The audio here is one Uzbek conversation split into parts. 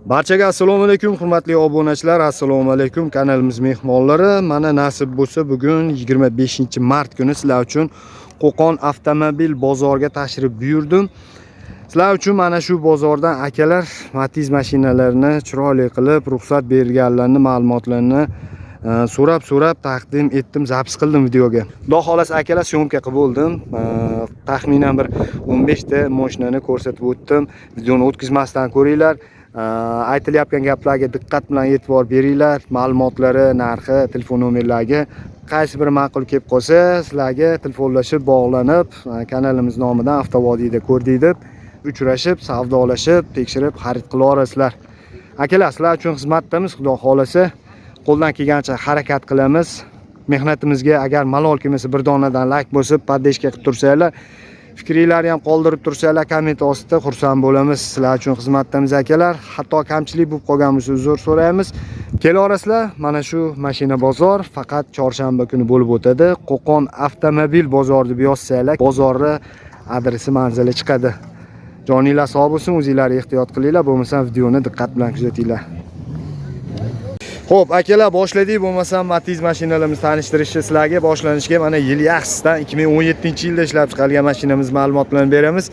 Barchaga assalomu alaykum, hurmatli obunachilar, assalomu alaykum kanalimiz mehmonlari. Mana nasib bo'lsa bugun 25-mart kuni sizlar uchun Qo'qon avtomobil bozoriga tashrif buyurdim. Sizlar uchun mana shu bozordan akalar Matiz mashinalarini chiroyli qilib ruxsat berilganlarini ma'lumotlarini so'rab taqdim etdim, zapis qildim videoga. Xudo xohlasa akalar syomka qilib bo'ldim. Taxminan bir 15 ta mashinani ko'rsatib o'tdim. Videoni o'tkazmasdan ko'ringlar. Aytilayotgan gaplarga diqqat bilan e'tibor beringlar. Ma'lumotlari, narxi, telefon nomerlariga qaysi biri ma'qul kelib qolsa, sizlarga telefonlashib bog'lanib, kanalimiz nomidan avtovodiyda ko'rdik deb uchrashib, savdolashib, tekshirib xarid qila olasizlar. Akalar, sizlar uchun xizmatdamiz. Xudo xolasa qo'ldan kelgancha harakat qilamiz. Mehnatimizga agar malol kelmasa bir donadan like bosib, poddeshka qilib tursanglar, fikringizni ham qoldirib tursanglar, komment ostida xursand bo'lamiz. Sizlar uchun xizmatdamiz akalar. Hatto kamchilik bo'lib qolgan bo'lsa uzr so'raymiz. Kelarasizlar, mana shu mashina bozor faqat chorshanba kuni bo'lib o'tadi. Qo'qon avtomobil bozori deb yozsanglar, bozorni adresi, manzili chiqadi. Joninglar sog' bo'lsin, o'zingizlar ehtiyot qilinglar, bo'lmasa videoni diqqat bilan kuzatinglar. Xo'p, akalar, boshladik. Bo'lmasam Matiz mashinalarimizni tanishtirishni sizlarga boshlanishiga mana yil yaxshisidan 2017-yilda ishlab chiqarilgan mashinamiz ma'lumotlarini beramiz.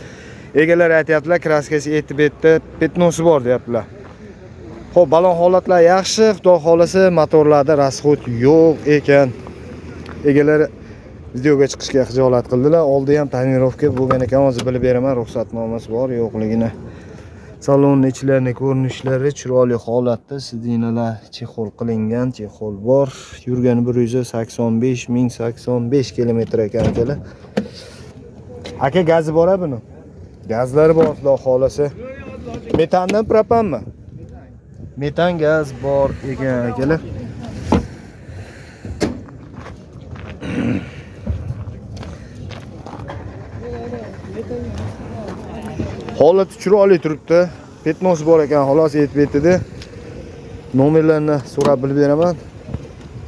Egalar aytayaptilar, kraskasi etib etdi, petnosi bor deyaptilar. Xo'p, balon holatlar yaxshi, xudo xolasa motorlarda rasxod yo'q ekan. Egalar videoga chiqishga xijolat qildilar. Oldi ham tonirovka bo'lgan ekan, hozir bilib beraman, ruxsatnomasi bor yo'qligini. Salonning ichlari, ko'rinishlari chiroyli holatda, sidinalar chexol qilingan, chexol bor. Yurgani 185 kilometr ekan akalar. Aka, gazi bor-a buni? Gazlari bor, xudo xolasa. Metandan propanmi? Metan gaz bor ekan akalar. Holati chiroyli turibdi. Petnosi bor ekan, xolos yetib etdi. Nomerlarni so'rab bilib beraman.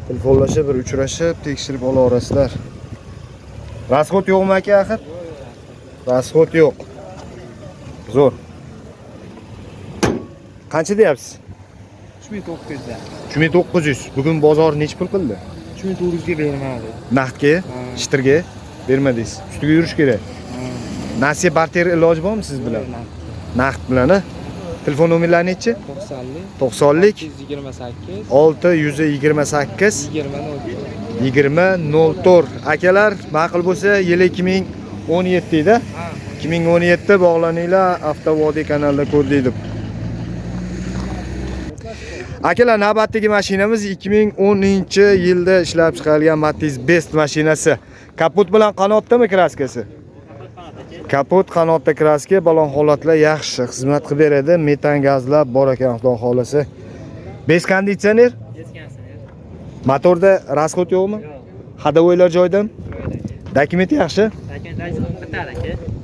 Telefonlashib, bir uchrashib, tekshirib ola olasizlar. Rasxod yo'qmi aka, axir? Rasxod yo'q. Zo'r. Qancha deyapsiz? 3900 da. 3900. Bugun bozor nech pul qildi? 3400 ga bermadi. Naqdga, shitirga bermadingiz. Ustiga yurish kerak. Nasiya barter iloji bormi siz bilan? Naqd bilan. Telefon nomerlari nechi? 90lik 628 2004. Akalar, ma'qul bo'lsa yili 2017 da. 2017 bog'laninglar, avtovodiy kanalida ko'rdik deb. Akalar, navbatdagi mashinamiz 2010-yilda ishlab chiqarilgan Matiz Best mashinasi. Kapot bilan qanotdami kraskasi? Kapot, qanotda kraska, balon holatlar yaxshi, xizmat qilib beradi. Metan gazlar bor ekan, xudo xolasa. Bes konditsioner? Motorda rasxod yo'qmi? Hadovoylar joyidami? Dokument yaxshi?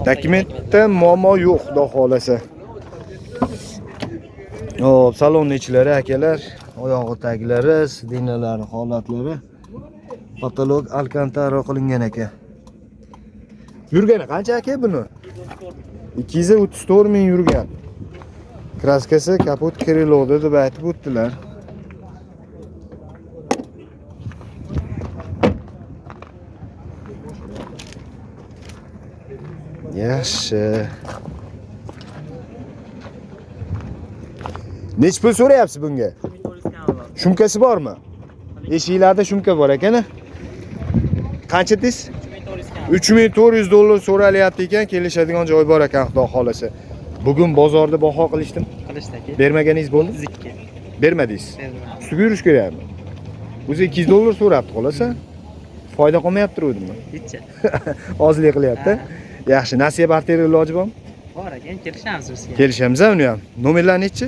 Dokumentda muammo yo'q, xudo xolasa. Hop, salonning ichlari akalar, oyog'i taglari, sidinalari holatlari, patolog alkantara qilingan ekan. Yurgani qancha aka buni? 234 ming yurgan. Kraskasi kapot kirilovdi deb aytib o'tdilar. Yaxshi. Nech pul so'rayapsiz bunga? Shumkasi bormi? Eshiklarda shumka bor ekan. Qancha deysiz? 3400 dollar so'ralyapti ekan, kelishadigan joy bor ekan, xudo xolasa. Bugun bozorda baho qilishdim. Bermaganingiz bo'ldi? Bermadingiz. Ustiga yurish kerakmi? O'zi 200 dollar so'rabdi, xolasa. Foyda qolmayapti o'dimmi? Hech. Ozlik qilyapti. Yaxshi, nasiya barter iloji bormi? Bor ekan, kelishamiz bizga. Kelishamiz uni ham. Nomerlar nechi?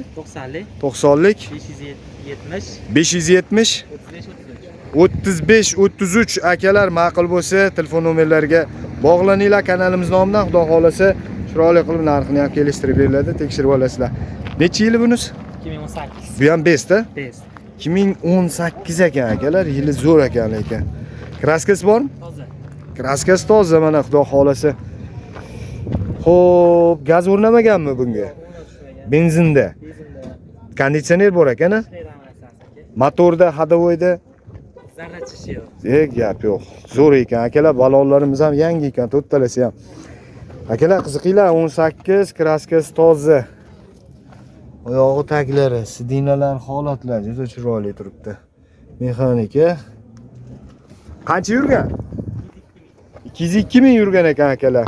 90lik 570 35-33 akalar, ma'qul bo'lsa telefon nomerlariga bog'laninglar. Kanalimiz nomidan, xudo xolasa chiroyli qilib narxini ham kelishtirib beriladi, tekshirib olasizlar. Necha yili bunisi? 2018. Bu ham Best da? Best. 2018 ekan akalar, yili zo'r ekan lekin. Kraskasi bormi? Toza. Kraskasi toza mana, xudo xolasa. Xo'p, gaz o'rnamaganmi bunga? Benzinda. Konditsioner bor ekan-a? Ishlaydi amalasiz aka. Motorda, hadovoyda Zarracha ishi yo'q. gap yo'q. Zo'r ekan akalar, balonlarimiz ham yangi ekan, to'rttalasi ham. Akalar qiziqinglar, 18, kraskasi toza. Oyog'i taglari, sidinalar, holatlar juda chiroyli turibdi. Mexanika. Qancha yurgan? 202 ming yurgan ekan akalar.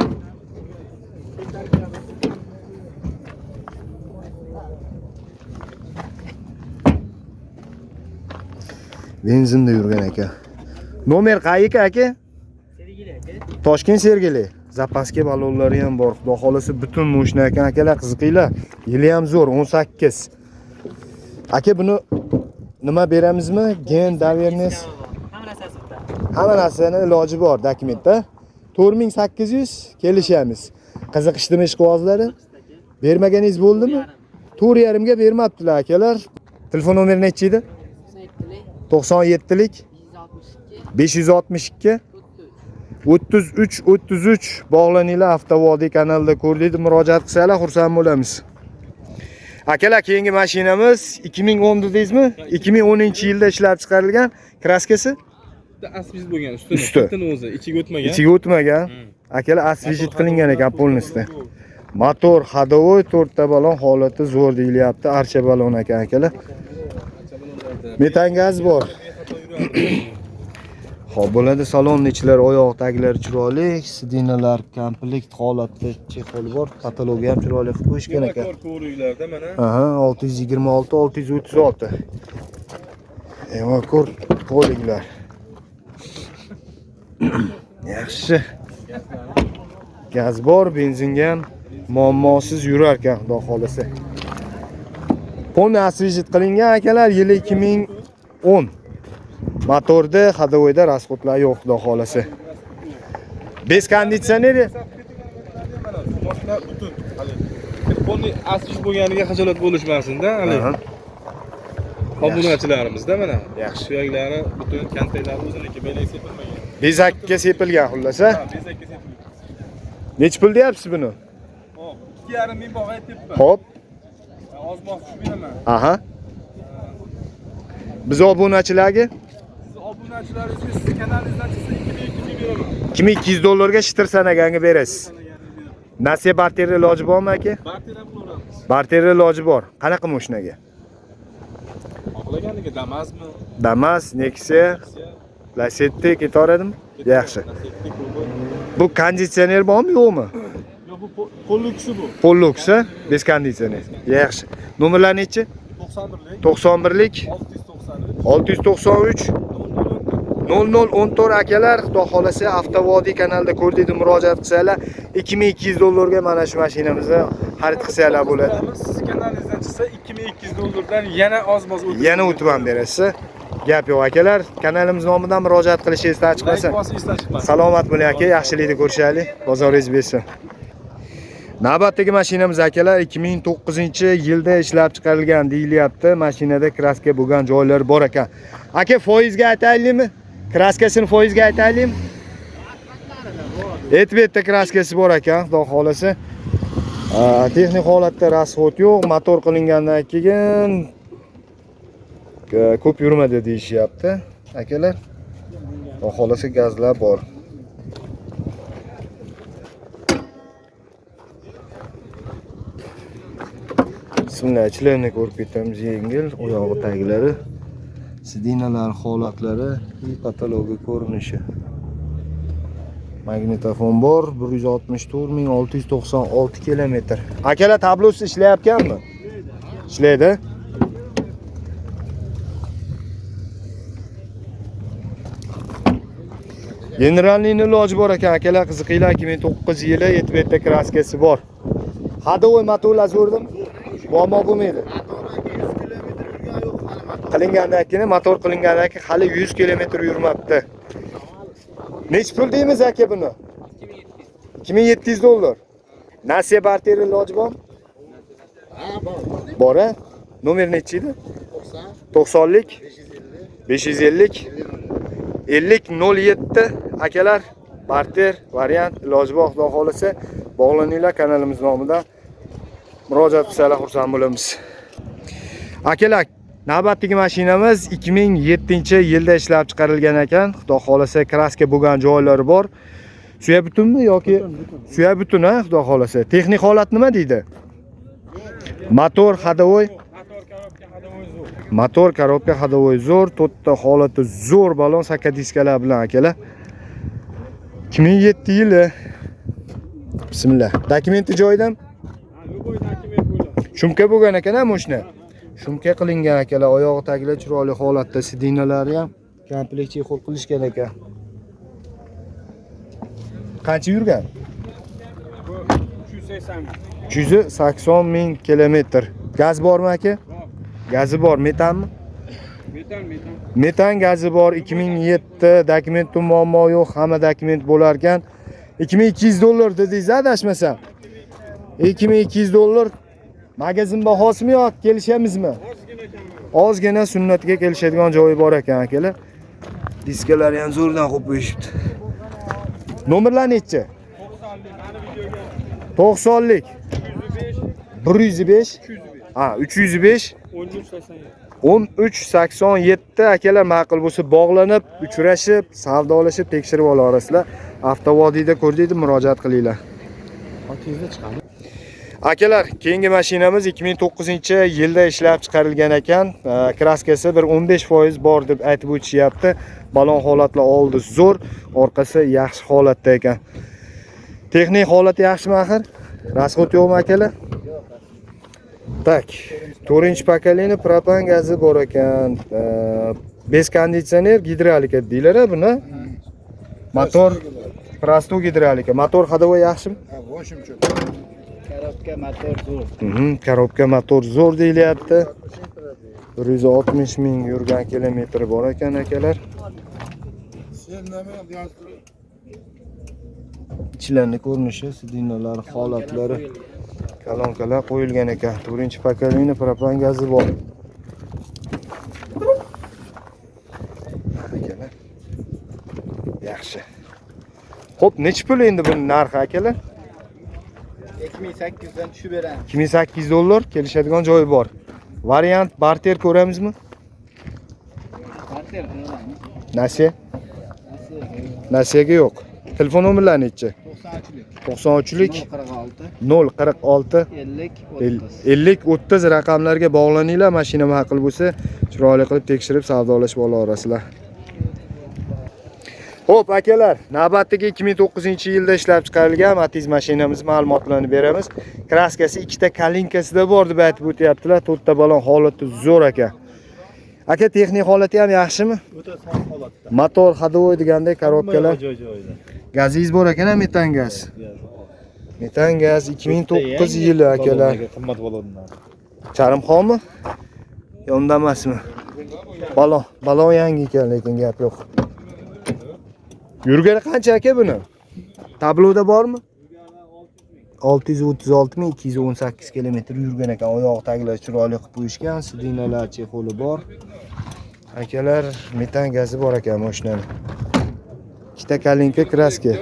Benzinda yurgan ekan. Nomer qayerga aka? Sergeli aka. Toshkent Sergeli. Zapaska balonlari ham bor. Xudo xolasa butun moshina ekan akalar, qiziqinglar. Yili ham zo'r, 18. Aka buni nima beramizmi? Gen, davernes, Hamma narsasi bitta. hamma narsani iloji bor dokumentda. 4800 kelishamiz. Qiziqishdimi ishqibozlari? Bermaganingiz bo'ldimi? 4,5 ga bermabdilar akalar. Telefon nomeri nechi edi? 97lik 562 33 bog'laninglar. Avtovodiy kanalida ko'rdingiz, murojaat qilsanglar xursand bo'lamiz. Akalar, keyingi mashinamiz 2010 dedingizmi? 2010-yilda ishlab chiqarilgan. Kraskasi Asviz bo'lgan ustini. Usti. Bittini o'zi ichiga o'tmagan. ichiga o'tmagan. Akalar, asvijit qilingan ekan polnisda. Motor hadovoy, 4 ta balon holati zo'r deyilyapti. Archa balon ekan akalar. Metan gaz bor. Xo'p, bo'ladi. Salonning ichlari, oyoq taglari chiroyli, sidinalar komplekt holatda, chexoli bor, katalogi ham chiroyli qilib qo'yishgan ekan. Ko'riklarda mana. Aha, 626, 636. Evakor poliglar. Yaxshi. Gaz bor, benzinga ham muammosiz yurar ekan, xudo xolasa. Polni asvijit qilingan akalar, yili 2010. Motorda, hadovoyda rasxodlar yo'q, xudo xolasa. Bez konditsioneri Boshqa butun. Polni asviz bo'lganiga xajolat bo'lishmasin-da, hali. Obunachilarimizda mana. Yaxshi. Suyaklari butun konteynerlar o'ziniki, belak sepilmagan. bezakka sepilgan xullas, ha? Bezakka sepilgan. Necha pul deyapsiz buni? Hop, 2,5 ming bog'a aytyapman. Xo'p. Ozmoq tushib beraman. Aha. Biz obunachilarga Siz obunachilaringiz siz kanalingizdan chiqsa 2200 ming beraman. $2200 shitir sanaganga berasiz. Nasiya barteri iloji bormi aka? Bartera bo'lamiz. Barteri iloji bor. Qanaqa mashinaga? Xohlaganiga Damas'mi? Damas, Nexia, Lacetti ketaveradimi? Yaxshi. Bu konditsioner bormi, yo'qmi? Yo'q, bu Pollux'i bu. Pollux, bez konditsioner. Yaxshi. Nomerlar nechi? 91lik 91lik 693 693 0014 akalar, xudo xolasa avtovodiy kanalida ko'rdingiz, murojaat qilsanglar $2200 ga mana shu mashinamizni xarid qilsanglar bo'ladi. Siz kanalingizdan chiqsa $2200 dan yana oz-moz o'tib. Yana o'tib ham berasiz. Gap yo'q akalar. Kanalimiz nomidan murojaat qilishingiz chiqmasin. Salomat bo'ling aka, yaxshilikni ko'rishaylik. Bozoringiz bersin. Navbatdagi mashinamiz akalar 2009-yilda ishlab chiqarilgan deyilyapti. Mashinada kraska bo'lgan joylari bor ekan. Aka, foizga aytaylikmi? Kraskasini foizga aytaylikmi? Etbetda kraskasi bor ekan, xudo xolasa. Texnik holatda rasxod yo'q, motor qilingandan keyin ko'p yurmadi deyishyapti akalar. Xudo xolasa gazlar bor. Ichlarini ko'rib ketamiz. Yengil, oyog'i taglari, sidinalar holatlari, katalogi ko'rinishi. Magnitofon bor, 164.696 kilometr. Akalar, tablosi ishlayapkanmi? Ishlaydi. Generalning iloji bor ekan akalar, qiziqinglar. 2009 yili Etbetda kraskasi bor. Hadovoy motorlar zo'rdimi? Muammo bo'lmaydi. Qilingandan keyin, motor qilingandan keyin hali 100 kilometr yurmabdi. Nech pul deymiz aka buni? $2700. Nasiya barteri iloji bormi? Bor. Nomer nechi edi? 90lik 550 5007 akalar, barter variant iloji bor. Xudo xolasa bog'laninglar kanalimiz nomidan. Murojaat qilsanglar xursand bo'lamiz. Akalar, navbatdagi mashinamiz 2007-yilda ishlab chiqarilgan ekan. Xudo xolasa kraska bo'lgan joylari bor. Suya butunmi yoki suya butun ha, xudo xolasa. Texnik holat nima deydi? Motor hadovoy, motor korobka hadovoy zo'r, to'rtta holati zo'r balon sakka diskalar bilan akalar. 2007-yili. Bismillah. Dokumenti joyidan? Shumka bo'lgan ekan ha mashina. Shumka qilingan akalar, oyog'i tagilar chiroyli holatda, sidinalari ham komplekt chexol qilishgan ekan. Qancha yurgan? 380 ming kilometr. Gaz bormi aka? Gazi bor, metanmi? Metan gazi bor. 2007 dokumentda muammo yo'q, hamma dokument bo'lar ekan. 2200 dollar dedingiz, adashmasam. 2200 dollar. Magazin bahosimi yo'q, kelishamizmi? Ozgina sunnatga kelishadigan joyi bor ekan akalar. Diskalari ham zo'rdan qo'yib qo'yishibdi. Nomerlar necha? 90lik. 105. Ha, 305. 1387 akalar ma'qul bo'lsa bog'lanib, uchrashib, savdolashib, tekshirib olasizlar. Avtovodiyda ko'rdingizmi, murojaat qilinglar. Otizda chiqadi. Akalar, keyingi mashinamiz 2009-yilda ishlab chiqarilgan ekan. Kraskasi bir 15% bor deb aytib o'tishyapti. Balon holatlar oldi zo'r, orqasi yaxshi holatda ekan. Texnik holati yaxshimi axir? Rasxod yo'qmi akalar? Tak, 4-pokoleniya propan gazi bor ekan. Bez konditsioner, gidrolika deyiladi buni. Motor prosto gidrolika. Motor hadovoy yaxshimi? Ha, bo'shimcha. Korobka motor zo'r. Korobka motor zo'r deyilyapti. 160 ming yurgan kilometri bor ekan akalar. Sen nima deyapsiz? Ichlarning ko'rinishi, sidinalar, holatlari, kolonkalar qo'yilgan ekan. 4-pokoleniya propan gazi bor. Akalar. Yaxshi. Xo'p, necha pul endi buning narxi akalar? 2800 dan tushib beramiz. 2800 dollar kelishadigan joyi bor. Variant barter ko'ramizmi? Barter qilaman. Nasiya? Nasiyaga yo'q. Telefon nomerlari necha? 93lik. 93lik 046 046 50 30. 50 30 raqamlarga bog'laninglar. Mashina ma'qul bo'lsa, chiroyli qilib tekshirib savdolashib olasizlar. Xo'p akalar, navbatdagi 2009-yilda ishlab chiqarilgan Matiz mashinamiz ma'lumotlarini beramiz. Kraskasi ikkita kalinkasida bor deb aytib o'tyaptilar. To'rtta balon holati zo'r ekan. Aka, texnik holati ham yaxshimi? O'ta sog' holatda. Motor hadovoy degandek korobkalar. Joy-joyida. Gazingiz bor ekan, metan gaz. Metan gaz 2009-yili akalar. Qimmat balonlar. Charimxonmi? Yo, undan emasmi? Balon yangi ekan, lekin gap yo'q. Yurgani qancha aka buni? Tabloda bormi? 636.218 kilometr yurgan ekan. Oyoq taglari chiroyli qilib qo'yishgan, sidinalar, chexoli bor. Akalar, metan gazi bor ekan mashinani. Ikkita kalinka kraska.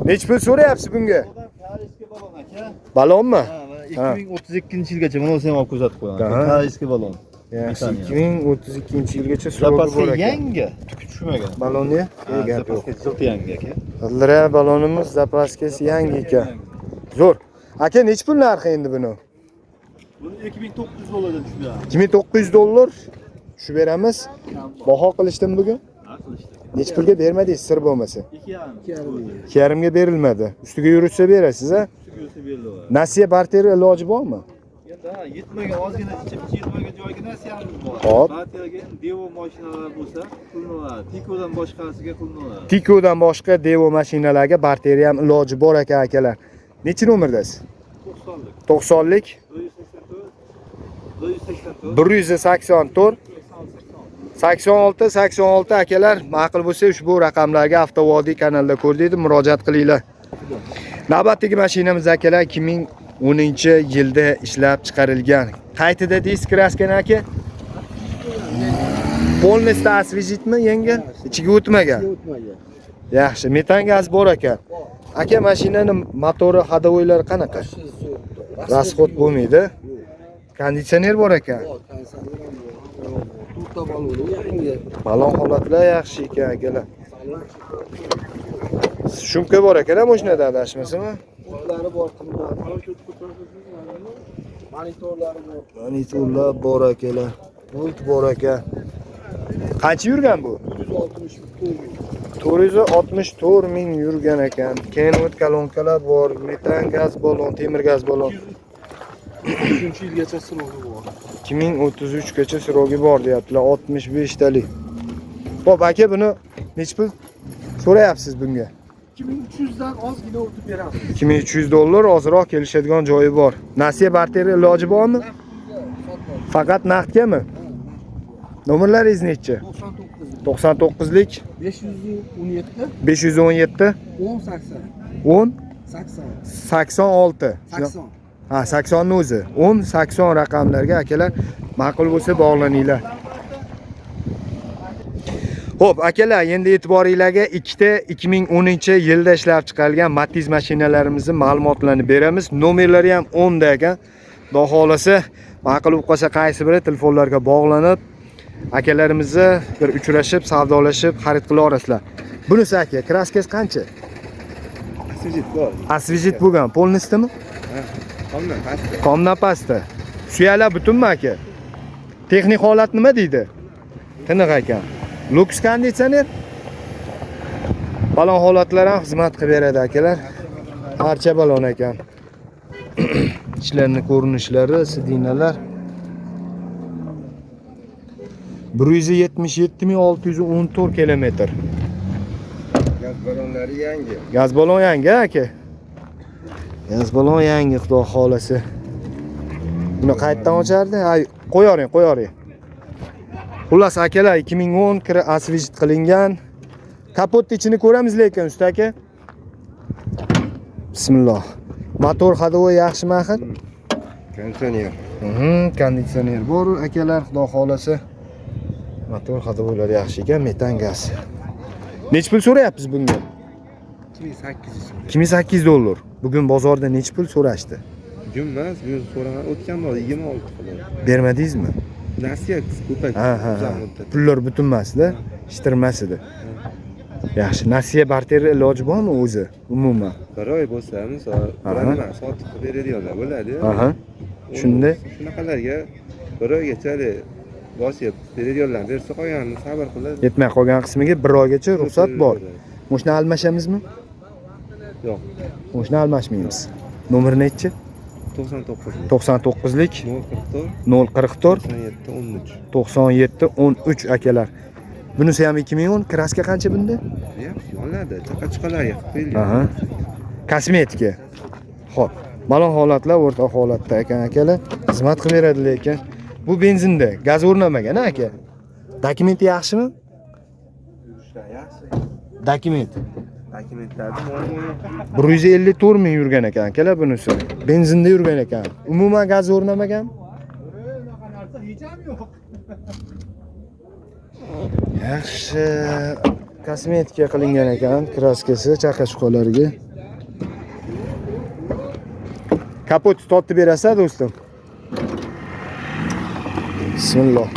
Nech pul so'rayapsiz bunga? Tariskiy balon aka. Balonmi? Ha, 2032-yilgacha mana o'zim olib kuzatib qo'yaman. Aha. Tariskiy balon. Yaxshi, 2032-yilgacha so'roq bor Zapaska ekan. yangi, tuki tushmagan. Balonni? Gap yo'q. Zapaska zilt yangi aka. G'ildira balonimiz zapaskasi yangi ekan. Zo'r. Aka, nech pul narxi endi buni? Buni 2900 dollardan tushgan. 2900 dollar tushib beramiz. Baho qilishdimi bugun? Ha, qilishdi. Nech pulga bermadingiz sir bo'lmasa? 2,5. 2,5 ga berilmadi. Ustiga yurishsa berasiz a? Tushib berildi. Nasiya barteri iloji bormi? Endi yetmagan ozgina yetmagan joyga nasiyamiz bor. Hop. Barterga Devo mashinalar bo'lsa, qilinadi. Tikodan boshqasiga qilinadi. Tikodan boshqa Devo mashinalarga barteri ham iloji bor ekan akalar. Nechi nomerdasiz? 90lik. 90lik 184 86 akalar, ma'qul bo'lsa ushbu raqamlarga Avtovodiy kanalida ko'rdingiz, murojaat qilinglar. Navbatdagi mashinamiz akalar 2010-yilda ishlab chiqarilgan. Qaytida disk kraskani aka? Polностью освежитmi yengil? Ichiga o'tmagan. Yaxshi, metan gaz bor ekan. Aka, mashinani motori, hadovoylari qanaqa? Rasxod bo'lmaydi. Konditsioner bor ekan. Balon holatlar yaxshi ekan akalar. Shumka bor ekan mashinada adashmasam. O'tlari bor, monitorlari bor. Monitorlar bor akalar. Pult bor ekan. Qancha yurgan bu? 464 ming yurgan ekan. Keyin o't kolonkalar bor, metan gaz balon, temir gaz balon. 3-yilgacha sinovi bor. 2033 gacha sirogi bor deyaptilar, 65 talik. Xo'p aka, buni nech pul so'rayapsiz bunga? 2300 dan ozgina o'tib beramiz. 2300 dollar, ozroq kelishadigan joyi bor. Nasiya barteri iloji bormi? Faqat naqdgami? Nomerlaringiz nechi? 99. 99lik 517 517 10 80 10 80 86. 80. Ha, 80 ni o'zi. 10 80 raqamlarga akalar ma'qul bo'lsa bog'laninglar. Xo'p, akalar, endi e'tiboringizga ikkita 2010-yilda ishlab chiqarilgan Matiz mashinalarimizning ma'lumotlarini beramiz. Nomerlari ham 10 da ekan. Xudo xolasa, ma'qul bo'lib qolsa qaysi biri telefonlarga bog'lanib, akalarimizni bir uchrashib, savdolashib, xarid qila olasizlar. Bunisi aka, kraskasi qancha? Asvejit bor. Asvejit bo'lgan, polnistimi? Qomdan pastda. Qomdan pastda. Suyalar butunmi aka? Texnik holat nima deydi? Tiniq ekan. Lux konditsioner. Balon holatlari ham xizmat qilib beradi akalar. Archa balon ekan. Ichlarning ko'rinishlari, sidinalar 177.614 kilometr. Gaz balonlari yangi. Gaz balon yangi aka. Gaz balon yangi, xudo xolasa. Buni qayerdan ochardi? Ay, qo'yaring. Xullas akalar, 2010 kira asvejit qilingan. Kapot ichini ko'ramiz lekin usta aka. Bismillah. Motor hadovi yaxshimi axir? Konditsioner. Konditsioner bor akalar, xudo xolasa. Motor hadovilari yaxshi ekan, metan gaz. Nech pul so'rayapsiz bunga? 2800. 2800 dollar. Bugun bozorda nech pul so'rashdi? Jummas, bu so'ragan o'tgan bor 26 qiladi. Bermadingizmi? Nasiya ko'paydi. Ha. Pullar butunmasdi, ishtirmas edi. Yaxshi, nasiya barteri iloji bormi o'zi? Umuman. Bir oy bo'lsa, misol, bilan sotib beradiganlar bo'ladi. Aha. Shunda Shunaqalarga bir oygacha bosib beradiganlar bersa qolganini sabr qilib. yetmay qolgan qismiga 1 oygacha ruxsat bor. Moshina almashamizmi? Yo'q. Moshina almashmaymiz. Nomer nechi? 99. 99lik 044 044 97 13. 97 13 akalar. Bunisi ham 2010, kraska qancha bunda? Yonlarda chaqachiqalarga qilib qo'yilgan. Aha. Kosmetika. Xo'p, balon holatlar o'rta holatda ekan akalar. Xizmat qilib beradi lekin. Bu benzinda, gaz o'rnamagan aka. Dokumenti yaxshimi? Yaxshi. Dokument. Dokumentlarni muammo 154 ming yurgan ekan akalar bunisi. Benzinda yurgan ekan. Umuman gaz o'rnamagan. Yaxshi. Kosmetika qilingan ekan, kraskasi, chaqachuqalariga. Kapot tortib berasiz, do'stim. Bismillah.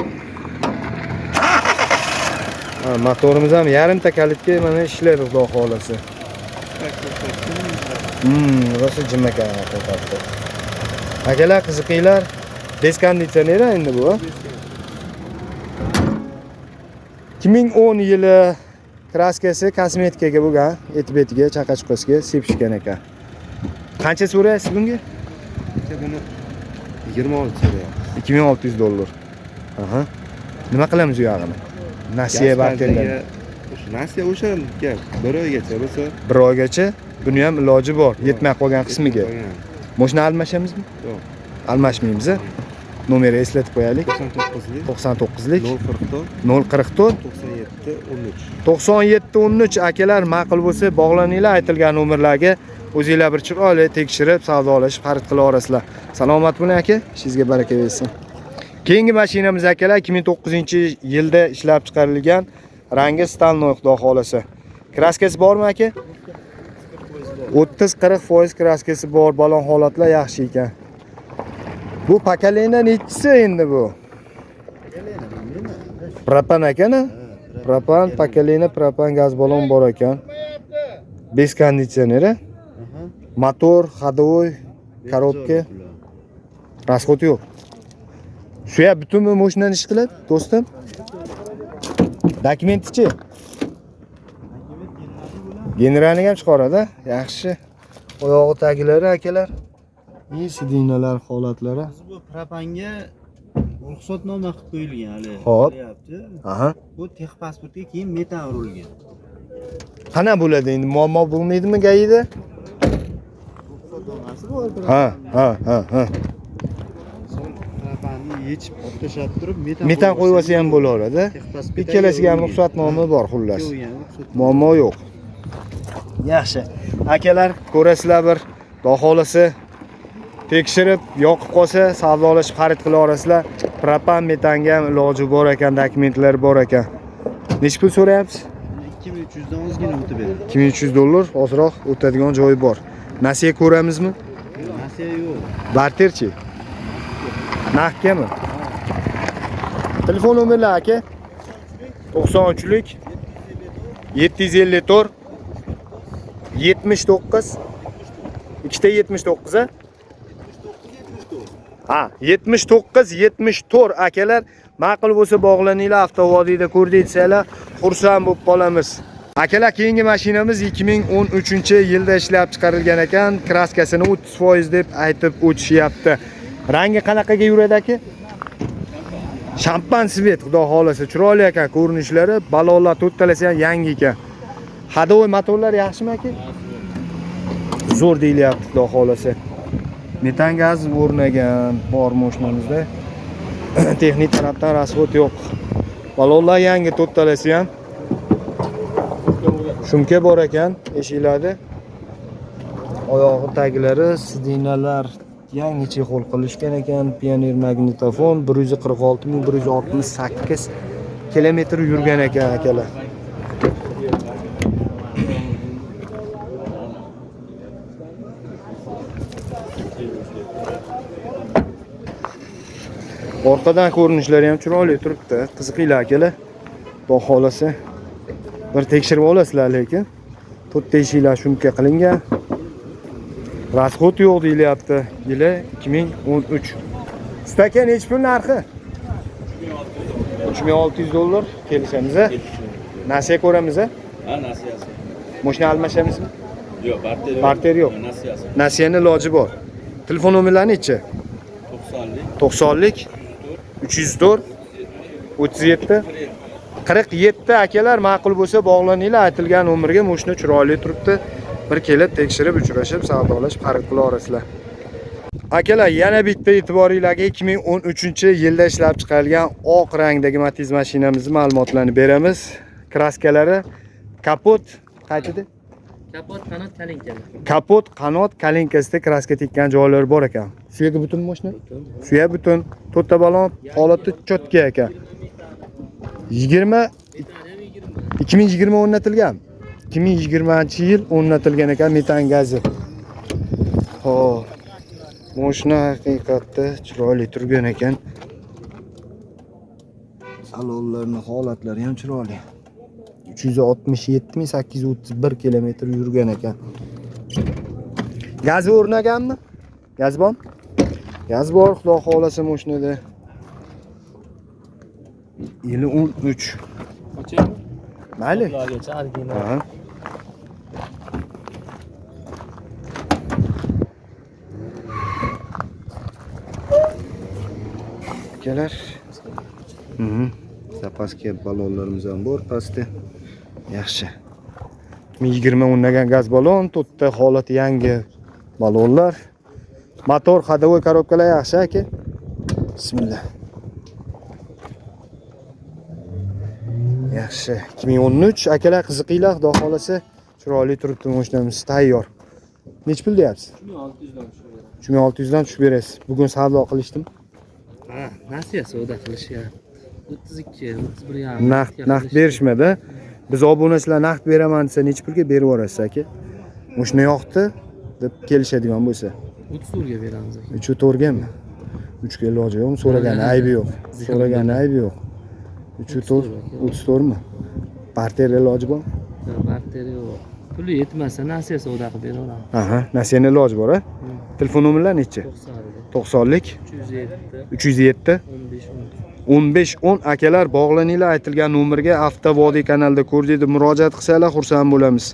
Motorimiz ham yarimta kalitga mana ishlaydi, xudo xolasa. Rosa jim ekan haqiqatda. Akalar, qiziqinglar. Beskonditsioner endi bu. 2010 yili kraskasi kosmetikaga bo'lgan, etibetiga, chaqachuqasiga sepishgan ekan. Qancha so'raysiz bunga? buni 26 so'rayapti. 2600 dollar. Aha. Nima qilamiz u yog'ini? Nasiya barterlar. Nasiya o'sha gap 1 oygacha bo'lsa, 1 oygacha buni ham iloji bor, yetmay qolgan qismiga. Moshina almashamizmi? Yo'q. Almashmaymiz. Nomeri eslatib qo'yaylik. 99lik 99lik 044 044 97 13. 97 13 akalar, ma'qul bo'lsa bog'laninglar, aytilgan nomerlarga o'zingizlar bir chiroyli tekshirib, savdolashib, xarid qila olasizlar. Salomat bo'ling aka, ishingizga baraka bersin. Keyingi mashinamiz akalar 2009-yilda ishlab chiqarilgan, rangi stalnoy, xudo xolasa. Kraskasi bormi aka? 30-40% kraskasi bor, balon holatlar yaxshi ekan. Bu pakalena nechisi endi bu? Propan ekan-a? Propan, pakalena, propan gaz balon bor ekan. Bez konditsioner, motor, ходовой, korobka, расход yo'q. Shu ya butunmi mashinani ish qiladi, do'stim? Dokumentichi? Generalni ham chiqaradi, yaxshi. Oyog'i taglari akalar. Sidinalar holatlari. Bu propanga ruxsatnoma qilib qo'yilgan hali. Xo'p. Qilyapti. Aha. Bu texpasportga keyin metan urilgan. Qana bo'ladi endi? Muammo bo'lmaydimi gayida? Ruxsatnomasi bor. Ha. So'ng propanni yechib tashlab turib Metan qo'yib olsa ham bo'laveradi. Ikkalasiga ham ruxsatnoma bor xullas. Muammo yo'q. Yaxshi. Akalar, ko'rasizlar bir Xudo xolasa tekshirib, yoqib qolsa, savdolashib xarid qila olasizlar. Propan metanga ham iloji bor ekan, dokumentlari bor ekan. Nech pul so'rayapsiz? 2300 dan ozgina o'tib beradi. $2300 ozroq o'tadigan joyi bor. Nasiya ko'ramizmi? Nasiya yo'q. Barterchi? Naqdgami? Telefon nomerlari aka? 93lik 754 79 ikkita 79 a? Ha, 79-74 akalar, ma'qul bo'lsa bog'laninglar, avtovodiyda ko'rdingizlar, xursand bo'lib qolamiz. Akalar, keyingi mashinamiz 2013-yilda ishlab chiqarilgan ekan, kraskasini 30% deb aytib o'tishyapti. Rangi qanaqaga yuradi aka? Shampan svet, xudo xolasa, chiroyli ekan ko'rinishlari, balonlar to'rtalasi ham yangi ekan. Ходовой motorlar yaxshimi aka? Zo'r deyilyapti, xudo xolasa. Metan gaz o'rnagan bor mashinamizda. Texnik tarafdan rasxod yo'q. Balonlar yangi to'rtalasi ham. Shumka bor ekan, eshiklarda. Oyog'i taglari, sidinalar yangi chexol qilishgan ekan. Pioneer magnitofon 146.168 kilometr yurgan ekan akalar. Orqadan ko'rinishlari ham chiroyli turibdi. Qiziqinglar akalar. Xudo xolasa bir tekshirib olasizlar lekin. To'rtta eshiklar shumka qilingan. Rasxod yo'q deyilyapti. Yili 2013. Stakan nech pul narxi? $3600 kelishamiz a? Nasiya ko'ramiz a? Ha, nasiyasi. Mashina almashamizmi? Yo'q, barter yo'q. Barter yo'q. Nasiyasi. Nasiyani iloji bor. Telefon nomerlari nechi? 90lik 304 37 47 akalar, ma'qul bo'lsa bog'laninglar, aytilgan nomerga. Mashina chiroyli turibdi. Bir kelib tekshirib, uchrashib, savdolashib xarid qila olasizlar. Akalar, yana bitta e'tiboringizga 2013-yilda ishlab chiqarilgan oq rangdagi Matiz mashinamizning ma'lumotlarini beramiz. Kraskalari kapot qaytidi? Kapot, qanot, kalinkali. Kapot, qanot, kalinkasida kraska tekkan joylari bor ekan. Suyagi butun mashina? Suyagi butun. To'rtta balon holati chotka ekan. 2020 o'rnatilgan. 2020-yil o'rnatilgan ekan metan gazi. Xo'p. Mashina haqiqatda chiroyli turgan ekan. Salonlarning holatlari ham chiroyli. 367.831 kilometr yurgan ekan. Gaz o'rnaganmi? Gaz bormi? Gaz bor, xudo xolasa mashinada. Yili 13. Mayli. Ha. Akalar. Zapaska balonlarimiz ham bor pastda. Yaxshi. 2020 o'rnagan gaz balon, to'rtta holati yangi balonlar. Motor, ходовой korobkalar yaxshi aka. Bismillah. Yaxshi. 2013 akalar, qiziqinglar, xudo xolasa chiroyli turibdi mashinamiz, tayyor. Nech pul deyapsiz? 3600 dan tushib berasiz. Bugun savdo qilishdimi? Ha, nasiya savdo qilishyapti. 32, 31 Naqd berishmadi. Biz obunachilar naqd beraman desa nech pulga berib yuborasiz aka? Mushni yoqdi deb kelishadigan bo'lsa. 30 turga beramiz aka. 3-4gami? 3ga iloji yo'qmi? So'ragani aybi yo'q. So'ragani aybi yo'q. 3-4, 34mi? Barter iloji bormi? Barteri yo'q. Puli yetmasa nasiya savdo qilib beraveramiz. Aha, nasiyani iloji bor, a? Telefon nomerlari nechi? 90lik 307 307 15 15 10 akalar bog'laninglar aytilgan nomerga Avtovodiy kanalida ko'rdinglar murojaat qilsanglar xursand bo'lamiz.